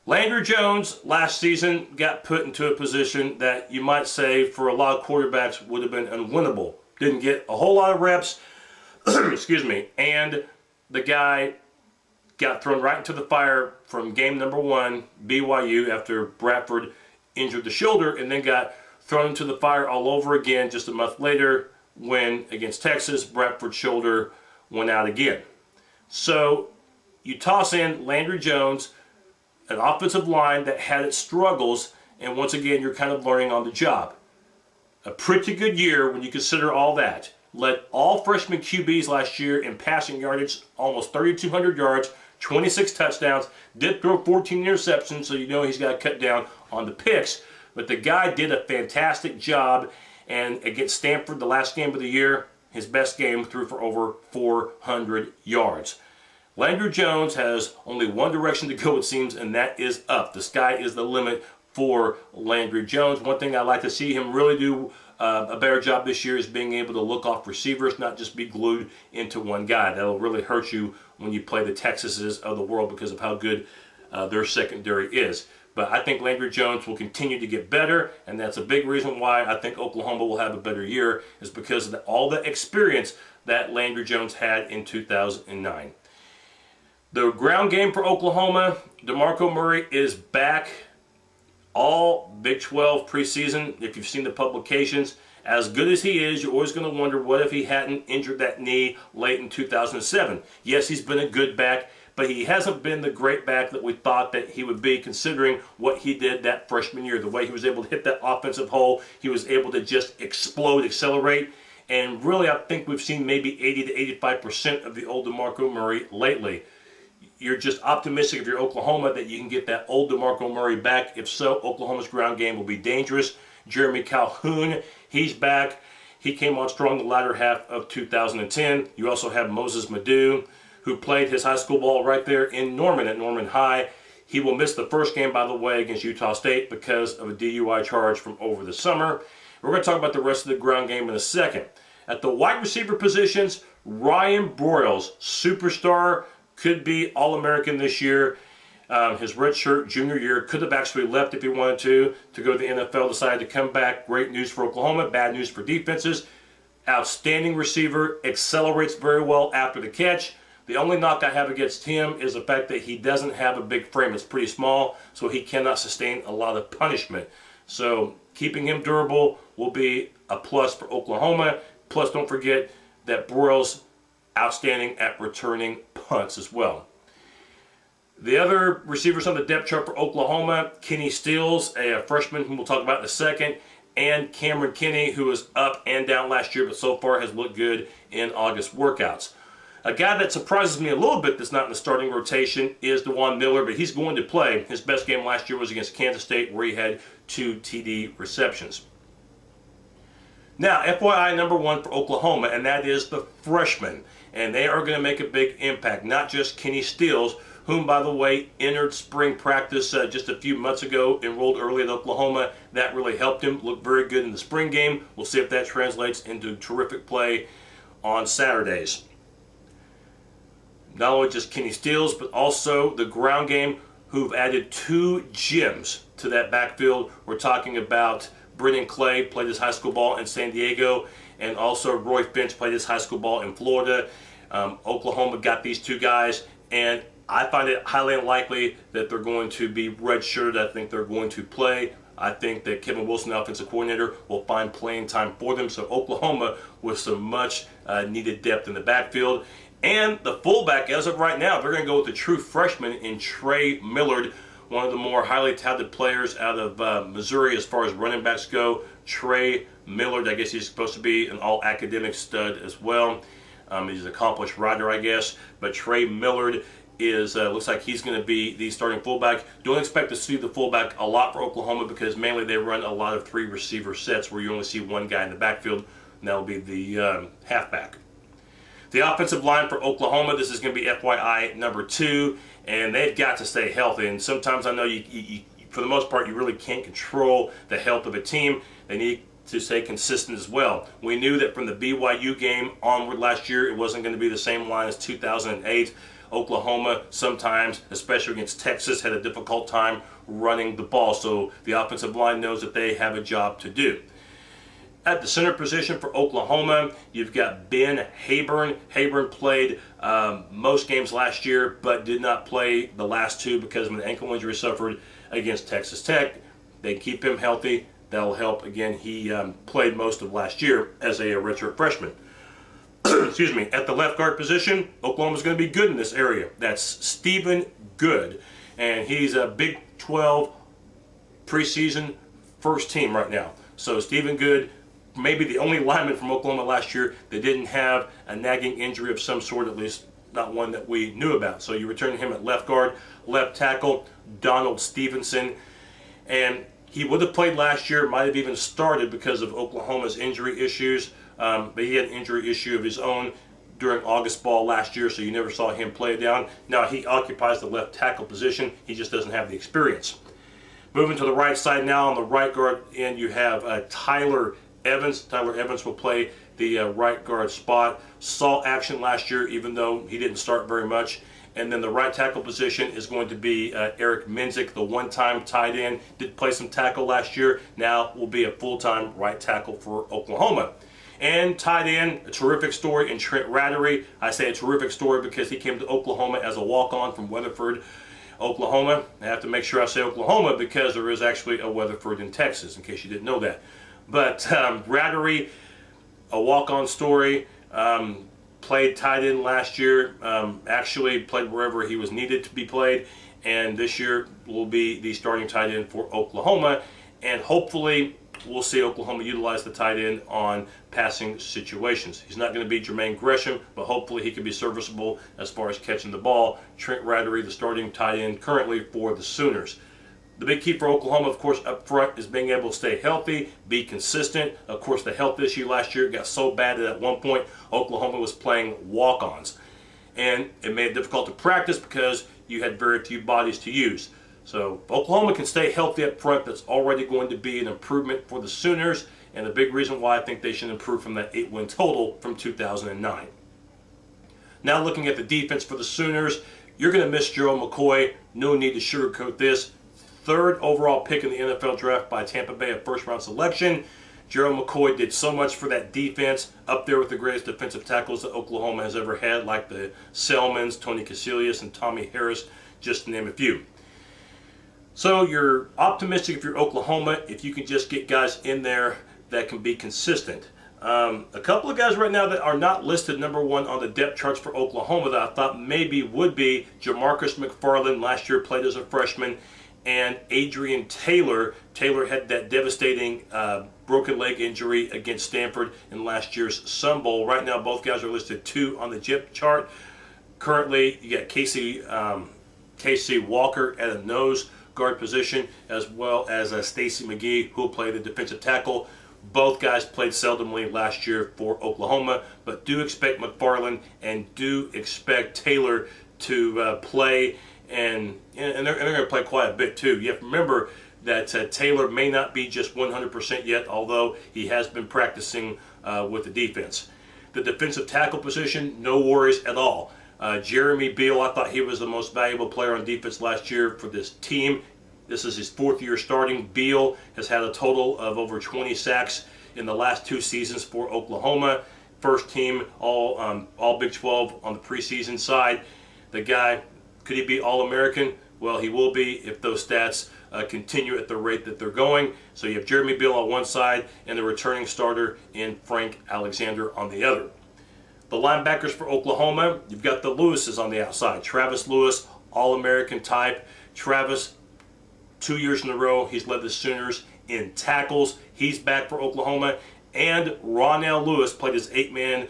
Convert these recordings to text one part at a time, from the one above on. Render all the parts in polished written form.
Landry Jones last season got put into a position that you might say for a lot of quarterbacks would have been unwinnable. Didn't get a whole lot of reps, excuse me, and the guy got thrown right into the fire from game number 1, BYU, after Bradford injured the shoulder, and then got thrown into the fire all over again just a month later when, against Texas, Bradford's shoulder went out again. So you toss in Landry Jones, an offensive line that had its struggles, and once again, you're kind of learning on the job. A pretty good year when you consider all that. Led all freshman QBs last year in passing yardage, almost 3,200 yards, 26 touchdowns, did throw 14 interceptions, so you know he's got to cut down on the picks. But the guy did a fantastic job, and against Stanford, the last game of the year, his best game, threw for over 400 yards. Landry Jones has only one direction to go, it seems, and that is up. The sky is the limit for Landry Jones. One thing I'd like to see him really do a better job this year is being able to look off receivers, not just be glued into one guy. That'll really hurt you when you play the Texases of the world because of how good their secondary is. But I think Landry Jones will continue to get better, and that's a big reason why I think Oklahoma will have a better year, is because of all the experience that Landry Jones had in 2009. The ground game for Oklahoma, DeMarco Murray is back all Big 12 preseason. If you've seen the publications, as good as he is, you're always going to wonder what if he hadn't injured that knee late in 2007. Yes, he's been a good back, but he hasn't been the great back that we thought that he would be, considering what he did that freshman year. The way he was able to hit that offensive hole, he was able to just explode, accelerate, and really I think we've seen maybe 80 to 85% of the old DeMarco Murray lately. You're just optimistic if you're Oklahoma that you can get that old DeMarco Murray back. If so, Oklahoma's ground game will be dangerous. Jeremy Calhoun, he's back. He came on strong the latter half of 2010. You also have Moses Madu, who played his high school ball right there in Norman at Norman High. He will miss the first game, by the way, against Utah State because of a DUI charge from over the summer. We're going to talk about the rest of the ground game in a second. At the wide receiver positions, Ryan Broyles, superstar, could be All-American this year. His redshirt junior year, could have actually left if he wanted to go to the NFL, decided to come back. Great news for Oklahoma, bad news for defenses. Outstanding receiver, accelerates very well after the catch. The only knock I have against him is the fact that he doesn't have a big frame. It's pretty small, so he cannot sustain a lot of punishment. So keeping him durable will be a plus for Oklahoma. Plus, don't forget that Broyles outstanding at returning punts as well. The other receivers on the depth chart for Oklahoma, Kenny Stills, a freshman whom we'll talk about in a second, and Cameron Kinney, who was up and down last year, but so far has looked good in August workouts. A guy that surprises me a little bit that's not in the starting rotation is DeJuan Miller, but he's going to play. His best game last year was against Kansas State, where he had 2 TD receptions. Now, FYI number 1 for Oklahoma, and that is the freshmen. And they are going to make a big impact, not just Kenny Stills, whom, by the way, entered spring practice just a few months ago, enrolled early at Oklahoma. That really helped him, look very good in the spring game. We'll see if that translates into terrific play on Saturdays. Not only just Kenny Stills, but also the ground game, who've added 2 gems to that backfield. We're talking about Brennan Clay, played his high school ball in San Diego, and also Roy Finch played his high school ball in Florida. Oklahoma got these 2 guys, and I find it highly unlikely that they're going to be redshirted. I think they're going to play. I think that Kevin Wilson, the offensive coordinator, will find playing time for them. So Oklahoma with some much needed depth in the backfield. And the fullback, as of right now, they're going to go with the true freshman in Trey Millard, one of the more highly touted players out of Missouri as far as running backs go. Trey Millard, I guess he's supposed to be an all-academic stud as well. He's an accomplished rider, I guess. But Trey Millard is looks like he's going to be the starting fullback. Don't expect to see the fullback a lot for Oklahoma because mainly they run a lot of 3 receiver sets where you only see one guy in the backfield, and that'll be the halfback. The offensive line for Oklahoma, this is going to be FYI number 2, and they've got to stay healthy. And sometimes I know you for the most part, you really can't control the health of a team. They need to stay consistent as well. We knew that from the BYU game onward last year, it wasn't going to be the same line as 2008. Oklahoma sometimes, especially against Texas, had a difficult time running the ball. So the offensive line knows that they have a job to do. At the center position for Oklahoma, you've got Ben Hayburn. Hayburn played most games last year, but did not play the last 2 because of an ankle injury suffered against Texas Tech. They keep him healthy. That'll help. Again, he played most of last year as a redshirt freshman. Excuse me. At the left guard position, Oklahoma's going to be good in this area. That's Stephen Good, and he's a Big 12 preseason first team right now. So Stephen Good, maybe the only lineman from Oklahoma last year that didn't have a nagging injury of some sort, at least not one that we knew about. So you return him at left guard. Left tackle, Donald Stevenson. And he would have played last year, might have even started because of Oklahoma's injury issues. But he had an injury issue of his own during August ball last year, so you never saw him play it down. Now he occupies the left tackle position. He just doesn't have the experience. Moving to the right side now, on the right guard end, you have Tyler Evans. Tyler Evans will play the right guard spot. Saw action last year, even though he didn't start very much. And then the right tackle position is going to be Eric Minzik, the one-time tight end. Did play some tackle last year. Now will be a full-time right tackle for Oklahoma. And tight end, a terrific story in Trent Rattery. I say a terrific story because he came to Oklahoma as a walk-on from Weatherford, Oklahoma. I have to make sure I say Oklahoma because there is actually a Weatherford in Texas, in case you didn't know that. But Rattery, a walk-on story, played tight end last year, actually played wherever he was needed to be played, and this year will be the starting tight end for Oklahoma, and hopefully we'll see Oklahoma utilize the tight end on passing situations. He's not going to be Jermaine Gresham, but hopefully he can be serviceable as far as catching the ball. Trent Rattery, the starting tight end currently for the Sooners. The big key for Oklahoma, of course, up front is being able to stay healthy, be consistent. Of course, the health issue last year got so bad that at one point Oklahoma was playing walk-ons. And it made it difficult to practice because you had very few bodies to use. So if Oklahoma can stay healthy up front, that's already going to be an improvement for the Sooners, and a big reason why I think they should improve from that 8-win total from 2009. Now looking at the defense for the Sooners, you're going to miss Gerald McCoy. No need to sugarcoat this. 3rd overall pick in the NFL draft by Tampa Bay, a first-round selection. Gerald McCoy did so much for that defense, up there with the greatest defensive tackles that Oklahoma has ever had, like the Selmans, Tony Casillas, and Tommy Harris, just to name a few. So you're optimistic if you're Oklahoma, if you can just get guys in there that can be consistent. A couple of guys right now that are not listed number 1 on the depth charts for Oklahoma that I thought maybe would be Jamarcus McFarland, last year played as a freshman, and Adrian Taylor. Taylor had that devastating broken leg injury against Stanford in last year's Sun Bowl. Right now, both guys are listed 2 on the depth chart. Currently, you got Casey Walker at a nose guard position, as well as Stacy McGee, who will play the defensive tackle. Both guys played seldomly last year for Oklahoma, but do expect McFarland and do expect Taylor to play, and they're going to play quite a bit too. You have to remember that Taylor may not be just 100% yet, although he has been practicing with the defense. The defensive tackle position, no worries at all. Jeremy Beal, I thought he was the most valuable player on defense last year for this team. This is his 4th year starting. Beal has had a total of over 20 sacks in the last 2 seasons for Oklahoma. First team all Big 12 on the preseason side. The guy, could he be All-American? Well, he will be if those stats continue at the rate that they're going. So you have Jeremy Beal on one side and the returning starter in Frank Alexander on the other. The linebackers for Oklahoma, you've got the Lewises on the outside. Travis Lewis, All-American type. Travis, 2 years in a row, he's led the Sooners in tackles. He's back for Oklahoma. And Ronell Lewis played his 8-man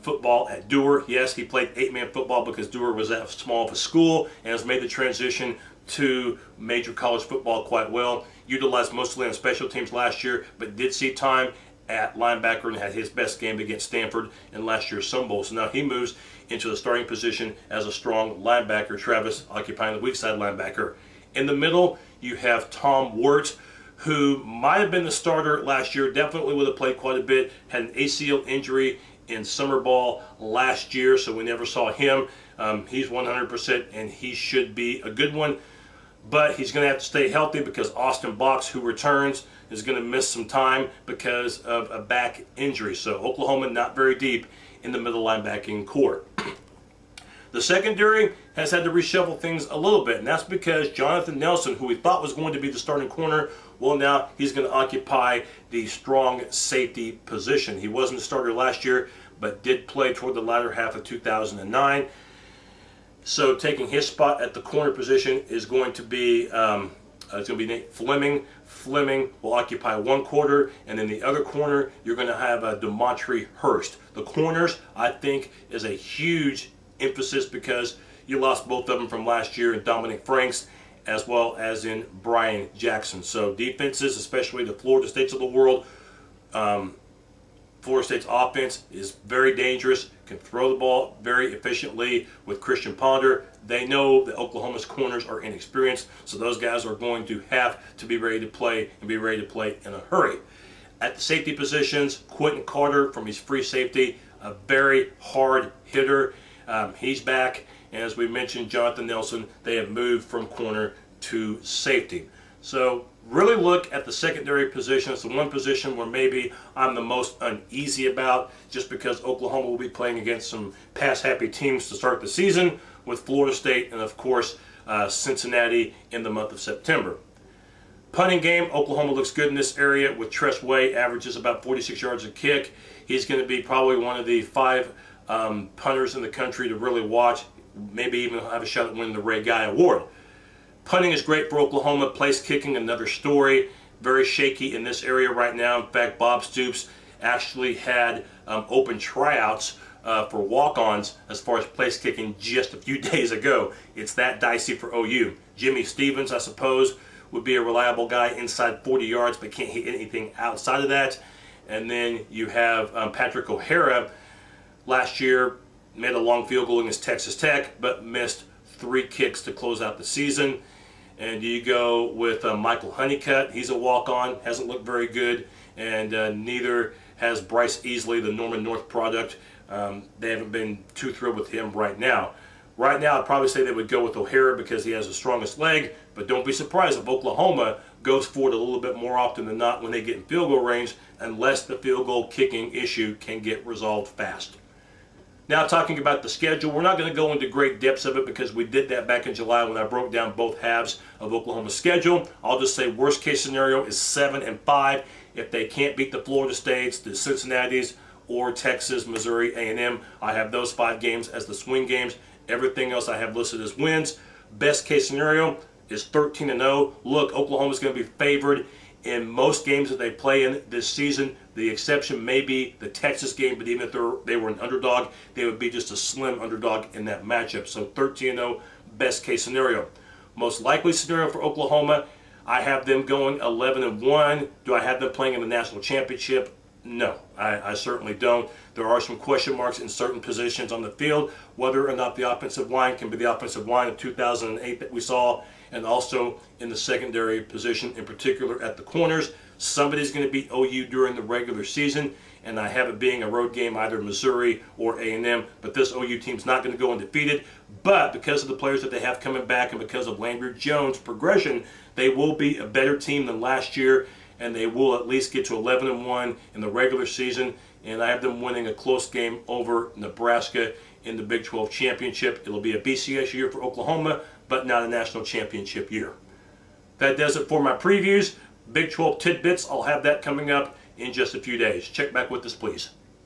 football at Dewar. Yes, he played 8-man football because Dewar was that small of a school and has made the transition to major college football quite well. Utilized mostly on special teams last year, but did see time at linebacker and had his best game against Stanford in last year's Sun Bowl. So now he moves into the starting position as a strong linebacker. Travis occupying the weak side linebacker. In the middle, you have Tom Wirt, who might have been the starter last year, definitely would have played quite a bit, had an ACL injury in summer ball last year, so we never saw him. He's 100% and he should be a good one, but he's going to have to stay healthy because Austin Box, who returns, is going to miss some time because of a back injury. So Oklahoma not very deep in the middle linebacking core. The secondary has had to reshuffle things a little bit, and that's because Jonathan Nelson, who we thought was going to be the starting corner, well, now he's going to occupy the strong safety position. He wasn't a starter last year, but did play toward the latter half of 2009. So taking his spot at the corner position is going to be Nate Fleming. Fleming will occupy one quarter, and then the other corner you're going to have DeMontre Hurst. The corners, I think, is a huge emphasis because you lost both of them from last year in Dominic Franks as well as in Brian Jackson. So defenses, especially the Florida States of the world, Florida State's offense is very dangerous, can throw the ball very efficiently with Christian Ponder. They know that Oklahoma's corners are inexperienced, so those guys are going to have to be ready to play and be ready to play in a hurry. At the safety positions, Quentin Carter from his free safety, a very hard hitter. He's back, and as we mentioned, Jonathan Nelson, they have moved from corner to safety. So really look at the secondary position. It's the one position where maybe I'm the most uneasy about, just because Oklahoma will be playing against some pass-happy teams to start the season, with Florida State and, of course, Cincinnati in the month of September. Punting game, Oklahoma looks good in this area with Tress Way, averages about 46 yards a kick. He's going to be probably one of the 5 punters in the country to really watch, maybe even have a shot at winning the Ray Guy Award. Punting is great for Oklahoma. Place kicking, another story. Very shaky in this area right now. In fact, Bob Stoops actually had open tryouts for walk-ons as far as place kicking just a few days ago. It's that dicey for OU. Jimmy Stevens, I suppose, would be a reliable guy inside 40 yards, but can't hit anything outside of that. And then you have Patrick O'Hara. Last year, made a long field goal against Texas Tech, but missed 3 kicks to close out the season. And you go with Michael Honeycutt. He's a walk-on, hasn't looked very good, and neither has Bryce Easley, the Norman North product. They haven't been too thrilled with him right now. Right now, I'd probably say they would go with O'Hara because he has the strongest leg, but don't be surprised if Oklahoma goes for it a little bit more often than not when they get in field goal range, unless the field goal kicking issue can get resolved fast. Now, talking about the schedule, we're not going to go into great depths of it because we did that back in July when I broke down both halves of Oklahoma's schedule. I'll just say worst case scenario is 7-5. If they can't beat the Florida States, the Cincinnati's, or Texas, Missouri, A&M, I have those 5 games as the swing games. Everything else I have listed as wins. Best case scenario is 13-0. Look, Oklahoma's going to be favored in most games that they play in this season. The exception may be the Texas game, but even if they were an underdog, they would be just a slim underdog in that matchup. So 13-0, best case scenario. Most likely scenario for Oklahoma, I have them going 11-1. Do I have them playing in the national championship? No, I certainly don't. There are some question marks in certain positions on the field, whether or not the offensive line can be the offensive line of 2008 that we saw, and also in the secondary position, in particular at the corners. Somebody's going to beat OU during the regular season, and I have it being a road game, either Missouri or A&M, but this OU team's not going to go undefeated. But because of the players that they have coming back and because of Landry Jones' progression, they will be a better team than last year, and they will at least get to 11-1 in the regular season, and I have them winning a close game over Nebraska in the Big 12 championship. It'll be a BCS year for Oklahoma, but not a national championship year. That does it for my previews. Big 12 tidbits, I'll have that coming up in just a few days. Check back with us, please.